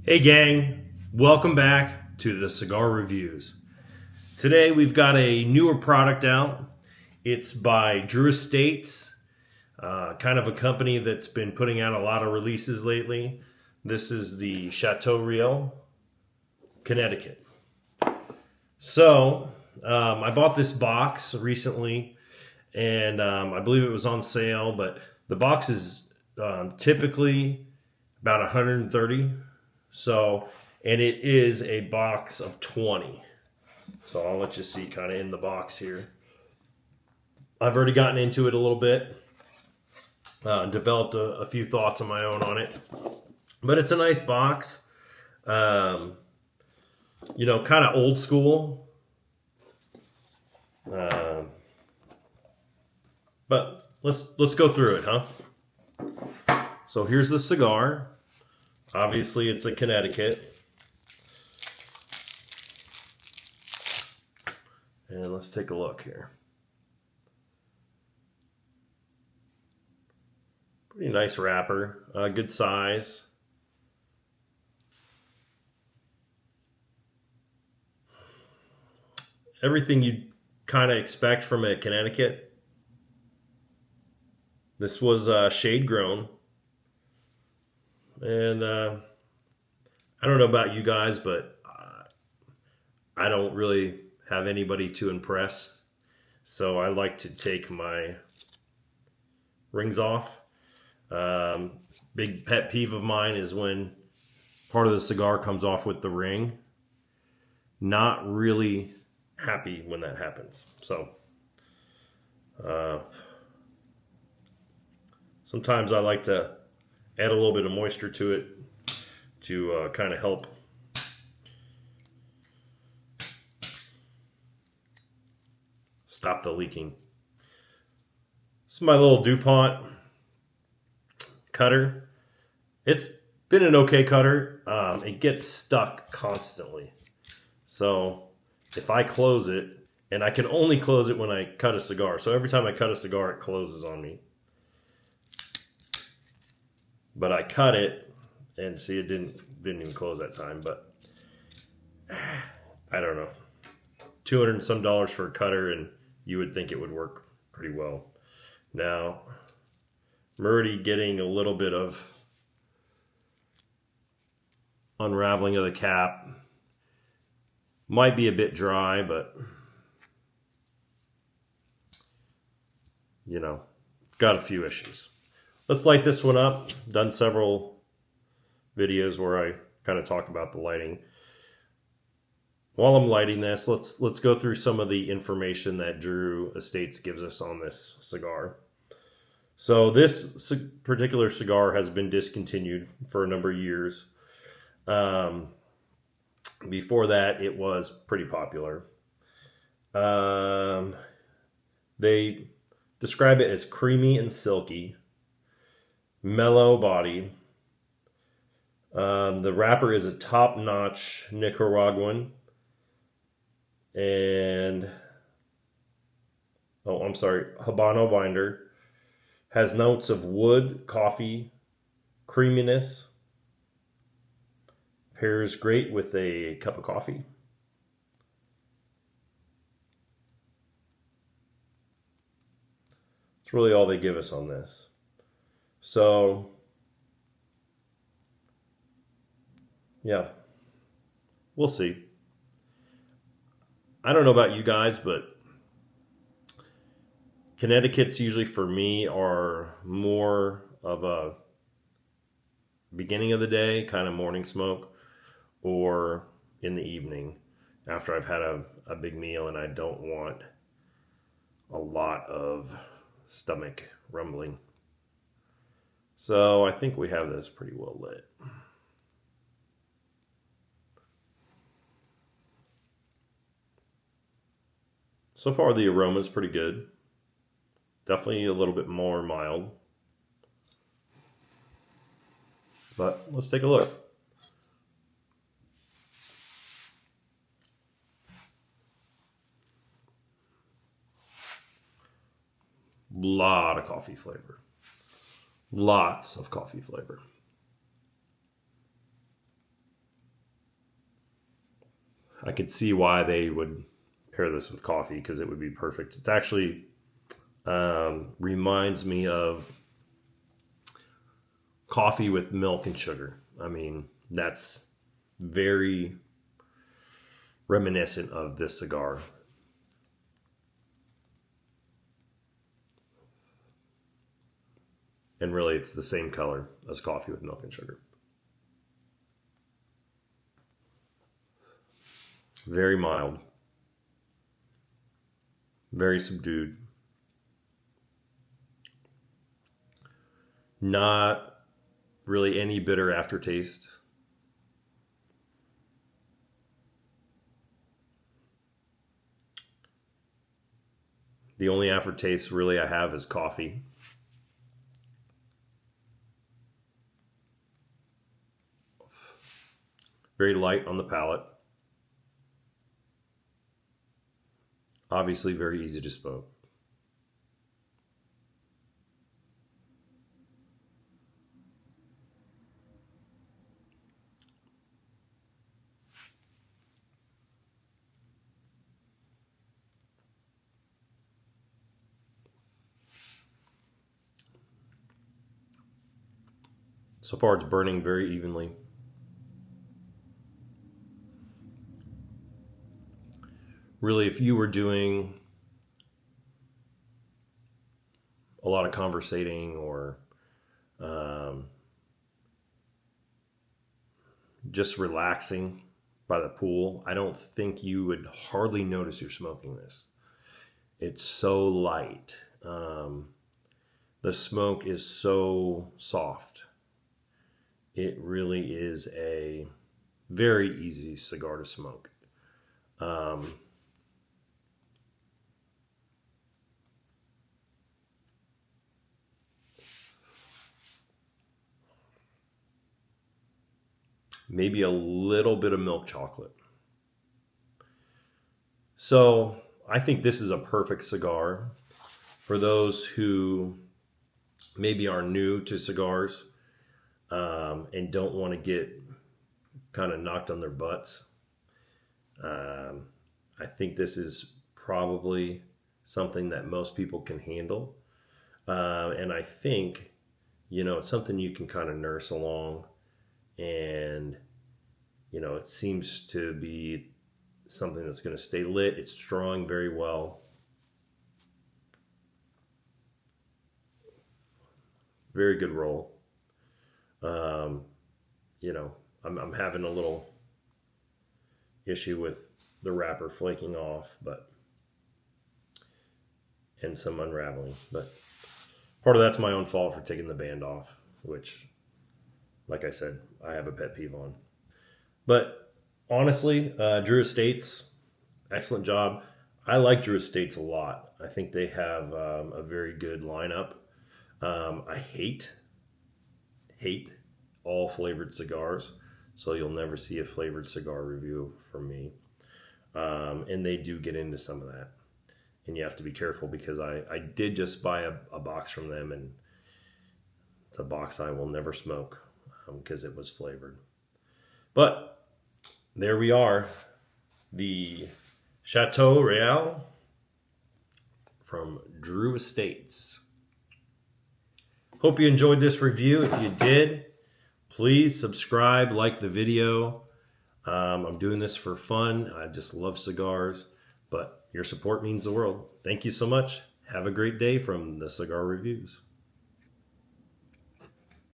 Hey gang, welcome back to the Cigar Reviews. Today we've got a newer product out. It's by Drew Estates, kind of a company that's been putting out a lot of releases lately. This is the Chateau Real, Connecticut. So I bought this box recently and I believe it was on sale, but the box is typically about 130. So, and it is a box of 20. So I'll let you see kind of in the box here. I've already gotten into it a little bit. Developed a few thoughts of my own on it. But it's a nice box. Kind of old school. But let's go through it, huh? So here's the cigar. Obviously, it's a Connecticut. And let's take a look here. Pretty nice wrapper. Good size. Everything you'd kind of expect from a Connecticut. This was shade grown. And I don't know about you guys, but I don't really have anybody to impress. So I like to take my rings off. Big pet peeve of mine is when part of the cigar comes off with the ring. Not really happy when that happens. So sometimes I like to add a little bit of moisture to it to kind of help stop the leaking. This is my little DuPont cutter. It's been an okay cutter. It gets stuck constantly. So if I close it, and I can only close it when I cut a cigar. So every time I cut a cigar, it closes on me. But I cut it, and see, it didn't even close that time. But I don't know, $200 and some for a cutter, and you would think it would work pretty well. Now, I'm already getting a little bit of unraveling of the cap. Might be a bit dry, but got a few issues. Let's light this one up. Done several videos where I kind of talk about the lighting. While I'm lighting this, let's go through some of the information that Drew Estates gives us on this cigar. So this particular cigar has been discontinued for a number of years. Before that, it was pretty popular. They describe it as creamy and silky. Mellow body. The wrapper is a top-notch Nicaraguan. And, Habano binder. Has notes of wood, coffee, creaminess. Pairs great with a cup of coffee. That's really all they give us on this. So, yeah, we'll see. I don't know about you guys, but Connecticut's usually for me are more of a beginning of the day, kind of morning smoke, or in the evening after I've had a big meal and I don't want a lot of stomach rumbling. So I think we have this pretty well lit. So far the aroma is pretty good. Definitely a little bit more mild. But let's take a look. Lot of coffee flavor. Lots of coffee flavor. I could see why they would pair this with coffee, because it would be perfect. It's actually reminds me of coffee with milk and sugar. I mean, that's very reminiscent of this cigar. And really, it's the same color as coffee with milk and sugar. Very mild. Very subdued. Not really any bitter aftertaste. The only aftertaste really I have is coffee. Very light on the palate. Obviously very easy to smoke. So far it's burning very evenly. Really, if you were doing a lot of conversating or just relaxing by the pool, I don't think you would hardly notice you're smoking this. It's so light. The smoke is so soft. It really is a very easy cigar to smoke. Maybe a little bit of milk chocolate. So I think this is a perfect cigar for those who maybe are new to cigars and don't want to get kind of knocked on their butts. I think this is probably something that most people can handle. And I think, it's something you can kind of nurse along. And, it seems to be something that's going to stay lit. It's drawing very well. Very good roll. I'm having a little issue with the wrapper flaking off, and some unraveling. But part of that's my own fault for taking the band off, which, like I said, I have a pet peeve on. But honestly, Drew Estates, excellent job. I like Drew Estates a lot. I think they have a very good lineup. I hate all flavored cigars, so you'll never see a flavored cigar review from me. And they do get into some of that. And you have to be careful, because I did just buy a box from them, and it's a box I will never smoke because it was flavored. But there we are, the Chateau Real from Drew Estates. Hope you enjoyed this review. If you did, please subscribe, like the video. I'm doing this for fun. I just love cigars, but your support means the world. Thank you so much. Have a great day from the Cigar Reviews.